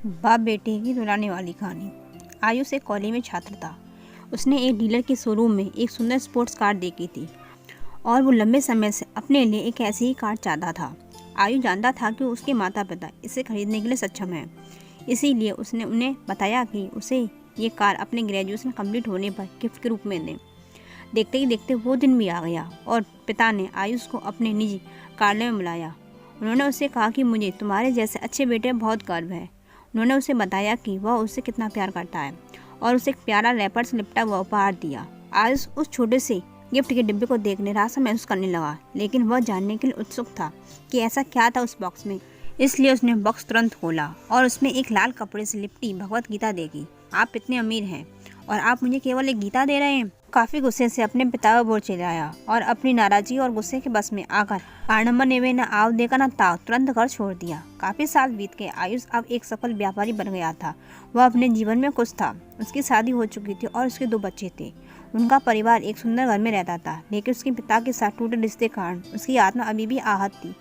बाप बेटे की रुलाने वाली कहानी। आयुष एक कॉलेज में छात्र था। उसने एक डीलर के शोरूम में एक सुंदर स्पोर्ट्स कार देखी थी और वो लंबे समय से अपने लिए एक ऐसी ही कार चाहता था। आयुष जानता था कि उसके माता पिता इसे खरीदने के लिए सक्षम हैं, इसीलिए उसने उन्हें बताया कि उसे ये कार अपने ग्रेजुएशन कंप्लीट होने पर गिफ्ट के रूप में दें। देखते ही देखते वो दिन भी आ गया और पिता ने आयुष को अपने निजी कार्यालय में बुलाया। उन्होंने उससे कहा कि मुझे तुम्हारे जैसे अच्छे बेटे पर बहुत गर्व है। उन्होंने उसे बताया कि वह उससे कितना प्यार करता है और उसे एक प्यारा रैपर से लिपटा हुआ उपहार दिया। आयुष उस छोटे से गिफ्ट के डिब्बे को देख निराशा महसूस करने लगा, लेकिन वह जानने के लिए उत्सुक था कि ऐसा क्या था उस बॉक्स में। इसलिए उसने बॉक्स तुरंत खोला और उसमें एक लाल कपड़े से लिपटी भगवत गीता देखी। आप इतने अमीर हैं और आप मुझे केवल एक गीता दे रहे हैं। काफी गुस्से से अपने पिता पर बोल चिल्लाया और अपनी नाराजगी और गुस्से के बस में आकर आडम्बर ने न आव देकर न ताव तुरंत घर छोड़ दिया। काफी साल बीत गए। आयुष अब एक सफल व्यापारी बन गया था। वह अपने जीवन में खुश था। उसकी शादी हो चुकी थी और उसके 2 बच्चे थे। उनका परिवार एक सुंदर घर में रहता था, लेकिन उसके पिता के साथ टूटे रिश्ते के कारण उसकी आत्मा अभी भी आहत थी।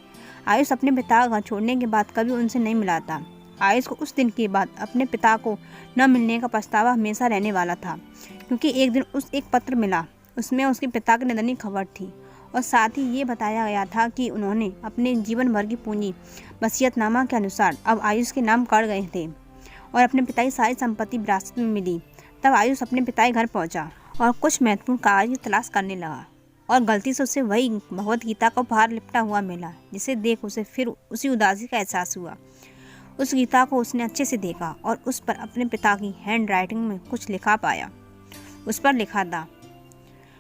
आयुष अपने पिता का घर छोड़ने के बाद कभी उनसे नहीं मिला था। आयुष को उस दिन के बाद अपने पिता को न मिलने का पछतावा हमेशा रहने वाला था, क्योंकि एक दिन उस एक पत्र मिला। उसमें उसके पिता की निधन की खबर थी और साथ ही ये बताया गया था कि उन्होंने अपने जीवन भर की पूंजी वसीयतनामा के अनुसार अब आयुष के नाम कर गए थे और अपने पिता की सारी संपत्ति विरासत में मिली। तब आयुष अपने पिता के घर पहुंचा और कुछ महत्वपूर्ण कागज की तलाश करने लगा और गलती से उसे वही भगवत गीता का उपहार लिपटा हुआ मिला, जिसे देख उसे फिर उसी उदासी का एहसास हुआ। उस गीता को उसने अच्छे से देखा और उस पर अपने पिता की हैंड राइटिंग में कुछ लिखा पाया। उस पर लिखा था,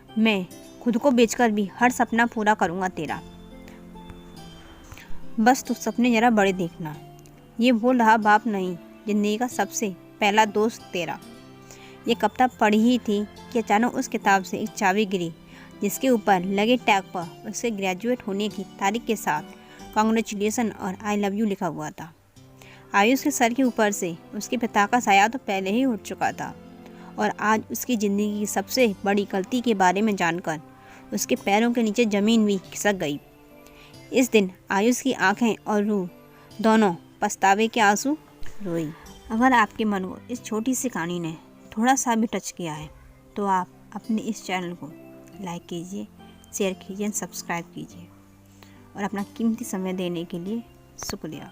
मैं खुद को बेचकर भी हर सपना पूरा करूंगा तेरा, बस तू सपने जरा बड़े देखना। ये बोल रहा बाप नहीं, जिंदगी का सबसे पहला दोस्त तेरा। ये कविता पढ़ी ही थी कि अचानक उस किताब से एक चाबी गिरी, जिसके ऊपर लगे टैग पर उसके ग्रेजुएट होने की तारीख के साथ कांग्रेचुलेसन और आई लव यू लिखा हुआ था। आयुष के सर के ऊपर से उसके पिता का साया तो पहले ही उठ चुका था और आज उसकी ज़िंदगी की सबसे बड़ी गलती के बारे में जानकर उसके पैरों के नीचे ज़मीन भी खिसक गई। इस दिन आयुष की आंखें और रूह दोनों पछतावे के आंसू रोई। अगर आपके मन को इस छोटी सी कहानी ने थोड़ा सा भी टच किया है तो आप अपने इस चैनल को लाइक कीजिए, शेयर कीजिए, सब्सक्राइब कीजिए और अपना कीमती समय देने के लिए शुक्रिया।